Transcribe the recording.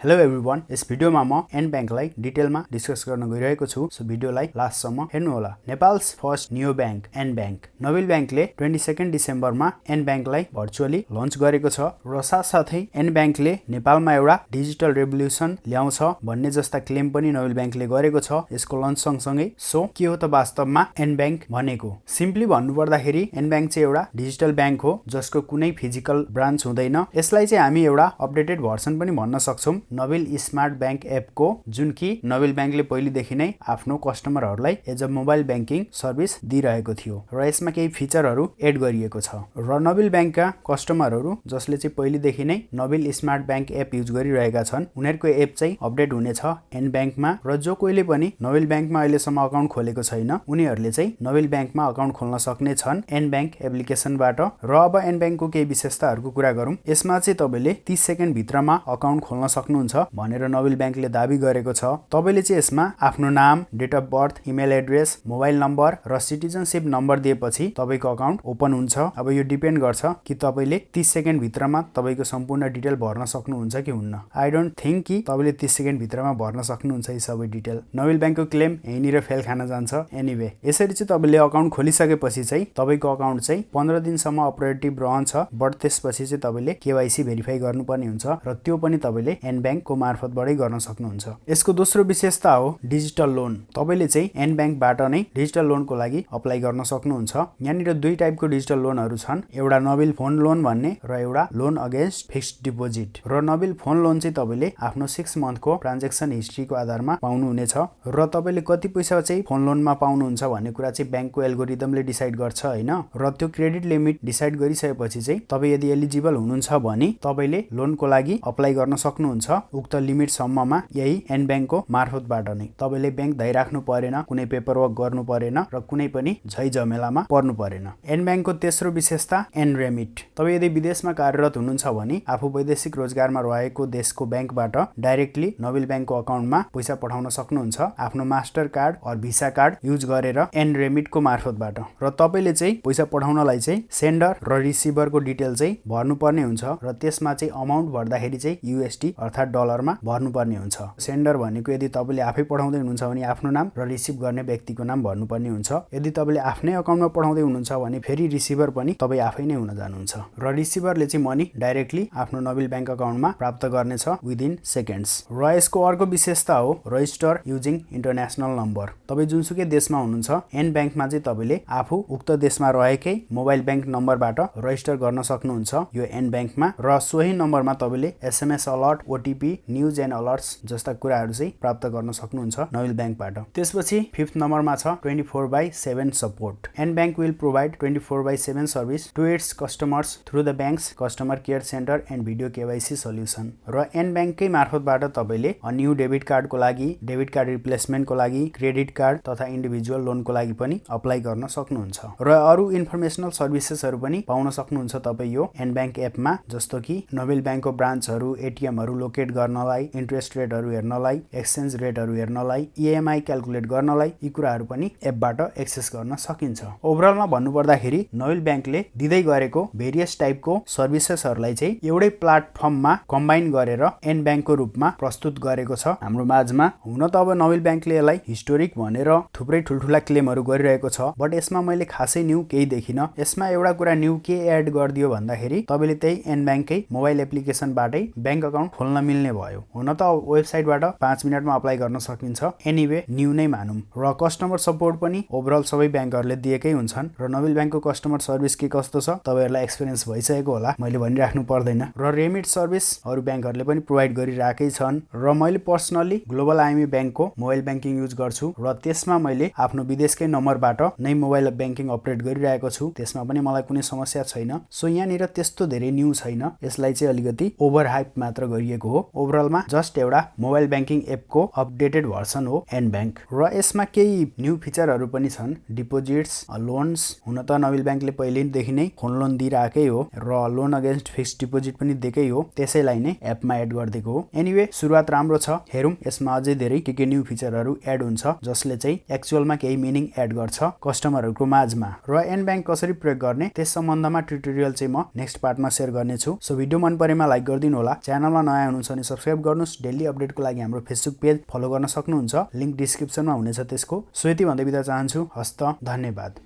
Hello everyone, यस भिडियोमा म nBankलाई डिटेलमा discuss गर्न गइरहेको छु। सो भिडियोलाई लास्टसम्म हेर्नु होला। Nepal's first new bank nBank Nabil बैंकले 22 डिसेम्बरमा nBankलाई भर्चुअली लन्च गरेको छ र साथसाथै nBankले नेपालमा एउटा डिजिटल रेभोल्युसन ल्याउँछ भन्ने जस्ता क्लेम पनि नबिल बैंकले गरेको छ यसको लन्च सँगसँगै। सो के हो त वास्तवमा nBank भनेको? सिम्पली भन्नुपर्दाखेरि nBank चाहिँ एउटा डिजिटल बैंक हो जसको कुनै फिजिकल ब्रान्च हुँदैन। यसलाई चाहिँ हामी एउटा अपडेटेड भर्सन पनि भन्न सक्छौं नबिल स्मार्ट बैंक एपको, जुन कि नबिल बैंकले पहिलेदेखि नै आफ्नो कस्टमरहरूलाई as a mobile banking service दिइरहेको थियो र यसमा केही फिचरहरू एड गरिएको छ र नबिल बैंकका कस्टमरहरू जसले चाहिँ पहिलेदेखि नै Nabil smart bank app use गरिरहेका छन् उनीहरूको एप चाहिँ अपडेट हुनेछ nBankमा र जो कोहीले पनि नबिल बैंकमा अहिलेसम्म अकाउन्ट खोलेको छैन उनीहरूले चाहिँ नबिल बैंकमा अकाउन्ट खोल्न सक्ने छन् nBank एप्लिकेसनबाट। र अब nBankको केही विशेषताहरूको कुरा गरौँ। यसमा चाहिँ तपाईले 30 सेकेन्ड भित्रमा अकाउन्ट खोल्न सक्नुहुन्छ भनेर नबिल बैंकले दाबी गरेको छ। तपाईले चाहिँ यसमा आफ्नो नाम, date of birth, email address, mobile number र सिटिजनशिप नम्बर दिएपछि तपाईको अकाउन्ट ओपन हुन्छ। अब यो डिपेन्ड गर्छ कि तपाईले 30 सेकेन्ड भित्रमा तपाईको सम्पूर्ण डिटेल भर्न सक्नुहुन्छ कि हुन्न। आई डोन्ट थिंक कि तपाईले 30 सेकेन्ड भित्रमा भर्न सक्नुहुन्छ यी सबै डिटेल। नबिल बैंकको क्लेम यहीँनिर फेल खान जान्छ। एनीवे, यसरी चाहिँ तपाईले अकाउन्ट खोलिसकेपछि चाहिँ तपाईको अकाउन्ट चाहिँ 15 दिनसम्म अपरेटिभ रहन्छ, बट त्यसपछि चाहिँ तपाईले केवाइसी भेरिफाई गर्नुपर्ने हुन्छ र त्यो पनि तपाईले nBank को मार्फतबाटै गर्न सक्नुहुन्छ। यसको दोस्रो विशेषता हो डिजिटल लोन। तपाईले चाहिँ nBankबाट नै डिजिटल लोनको लागि अप्लाई गर्न सक्नुहुन्छ। यहाँनिर दुई टाइपको डिजिटल लोनहरू छन्, एउटा नबिल फोन लोन भन्ने र एउटा लोन अगेन्स्ट फिक्स्ड डिपोजिट। र नबिल फोन लोन चाहिँ तपाईले आफ्नो 6 मन्थको ट्रान्ज्याक्सन हिस्ट्रीको आधारमा पाउनुहुनेछ र तपाईले कति पैसा चाहिँ फोन लोनमा पाउनुहुन्छ भन्ने कुरा चाहिँ बैंकको एल्गोरिदमले डिसाइड गर्छ हैन। र त्यो क्रेडिट लिमिट डिसाइड गरिसकेपछि चाहिँ तपाई यदि एलिजिबल हुनुहुन्छ भने तपाईले लोनको लागि अप्लाई गर्न सक्नुहुन्छ उक्त लिमिट सम्ममा यही nBank को मार्फतबाट नै। तपाईले बैंक धाइराख्नु परेन, कुनै पेपरवर्क गर्नु परेन र कुनै पनि झै झमेलामा पर्नु परेन। nBank को तेस्रो विशेषता nRemit। तपाई यदि विदेशमा कार्यरत हुनुहुन्छ भने आफू वैदेशिक रोजगारमा रहेको देशको बैंकबाट डाइरेक्टली नबिल बैंकको अकाउन्टमा पैसा पठाउन सक्नुहुन्छ आफ्नो master card or visa card use गरेर nRemit को मार्फतबाट। र तपाईले चाहिँ पैसा पठाउनलाई चाहिँ सेन्डर र रिसिभरको डिटेल चाहिँ भर्नुपर्ने हुन्छ र त्यसमा चाहिँ अमाउन्ट भर्दाखेरि चाहिँ USD अर्थात डलरमा भर्नुपर्ने हुन्छ। सेन्डर भनेको यदि तपाईले आफै पठाउँदै हुनुहुन्छ भने आफ्नो नाम र रिसिभ गर्ने व्यक्तिको नाम भर्नुपर्ने हुन्छ। यदि तपाईले आफ्नै अकाउन्टमा पठाउँदै हुनुहुन्छ भने फेरि रिसिभर पनि तपाई आफै नै हुन जानुहुन्छ र रिसिभरले चाहिँ मनी डाइरेक्टली आफ्नो नबिल बैंक अकाउन्टमा प्राप्त गर्नेछ विदिन सेकेन्ड्स। र यसको अर्को विशेषता हो रजिस्टर युजिङ इन्टरनेसनल नम्बर। तपाई जुनसुकै देशमा हुनुहुन्छ nBankमा चाहिँ तपाईले आफू उक्त देशमा रहेकै मोबाइल बैंक नम्बरबाट रजिस्टर गर्न सक्नुहुन्छ यो nBankमा र सोही नम्बरमा तपाईले SMS alert, OTP, news and alerts जस्ता कुराहरू चाहिँ प्राप्त गर्न सक्नुहुन्छ नबिल बैंकबाट। त्यसपछि 5th नम्बरमा छ 24/7 support. nBank will provide 24/7 service to its customers through the bank's customer care centre and video KYC solution. र nBank कै मार्फतबाट तपाईले न्यू डेबिट कार्डको लागि, डेबिट कार्ड रिप्लेसमेन्टको लागि, क्रेडिट कार्ड तथा इन्डिभिजुअल लोनको लागि पनि अप्लाई गर्न सक्नुहुन्छ र अरु इन्फर्मेसनल सर्भिसेसहरू पनि पाउन सक्नुहुन्छ तपाई यो nBank एपमा, जस्तो कि नबिल बैंकको ब्रान्चहरू, एटीएमहरू लोकेट गर्नलाई, इन्ट्रेस्ट रेटहरू हेर्नलाई, एक्सचेन्ज रेटहरू हेर्नलाई, EMI क्याल्कुलेट गर्नलाई यी कुराहरू पनि एपबाट एक्सेस गर्न सकिन्छ। ओभरअलमा भन्नुपर्दाखेरि नबिल बैंकले दिँदै गरेको भेरियस टाइपको सर्भिसेसहरूलाई चाहिँ एउटै प्लेटफर्ममा कम्बाइन गरेर nBank को रूपमा प्रस्तुत गरेको छ हाम्रो माझमा। हुन त अब नबिल बैंकले यसलाई हिस्टोरिक भनेर थुप्रै ठुलठुला क्लेमहरू गरिरहेको छ, बट यसमा मैले खासै न्यू केही देखिन। यसमा एउटा कुरा न्यू के एड गरिदियो भन्दाखेरि तपाईले त्यही nBank कै मोबाइल एप्लिकेसनबाटै बैंक अकाउन्ट खोल्न मिल्ने भयो। हुन त वेबसाइटबाट 5 मिनेटमा अप्लाई गर्न सकिन्छ। एनीवे, न्यू नै मानौं। र कस्टमर सपोर्ट पनि ओभरअल सबै बैंकहरूले दिएकै हुन्छन् र नबिल बैंकको कस्टमर सर्भिस के कस्तो छ तपाईहरुलाई एक्सपिरियन्स भइसकेको होला, मैले भनिराख्नु पर्दैन। र रेमिट सर्भिस अरु बैंकहरूले पनि प्रोवाइड गरिराकै छन् र मैले पर्सनली ग्लोबल IME बैंकको मोबाइल बैंकिङ युज गर्छु र त्यसमा मैले आफ्नो विदेशकै नम्बरबाट नै मोबाइल बैंकिङ अपरेट गरिरहेको छु। त्यसमा पनि मलाई कुनै समस्या छैन। सो यहाँनिर त्यस्तो धेरै न्यू छैन। यसलाई चाहिँ अलिकति ओभर हाइप मात्र गरिएको हो। ओभरअलमा जस्ट एउटा मोबाइल बैंकिङ एपको अपडेटेड भर्सन हो nBank। र यसमा केही न्यू फिचरहरू पनि छन्, डिपोजिट्स, लोन्स। हुन त नबिल बैंकले पहिलेदेखि नै फोन लोन दिइराकै हो र लोन अगेन्स्ट फिक्स्ड डिपोजिट पनि दिएकै हो, त्यसैलाई नै एपमा एड गरिदिएको हो। एनीवे, सुरुवात राम्रो छ। हेरौं यसमा अझै धेरै के न्यू फिचरहरू एड हुन्छ जसले चाहिँ एक्चुअलमा केही मिनिङ एड गर्छ कस्टमरहरूको माझमा। र nBank कसरी प्रयोग गर्ने त्यस सम्बन्धमा ट्युटोरियल चाहिँ म नेक्स्ट पार्टमा शेयर गर्नेछु। सो भिडियो मन परेमा लाइक गरिदिनु होला। च्यानलमा नयाँ हुनुहुन्छ भने सब्स्क्राइब गर्नुस्। डेली अपडेटको लागि हाम्रो फेसबुक पेज फलो गर्न सक्नुहुन्छ, लिंक डिस्क्रिप्सनमा हुनेछ त्यसको। सो यति भन्दै बिदा चाहन्छु। हस्त धन्यवाद।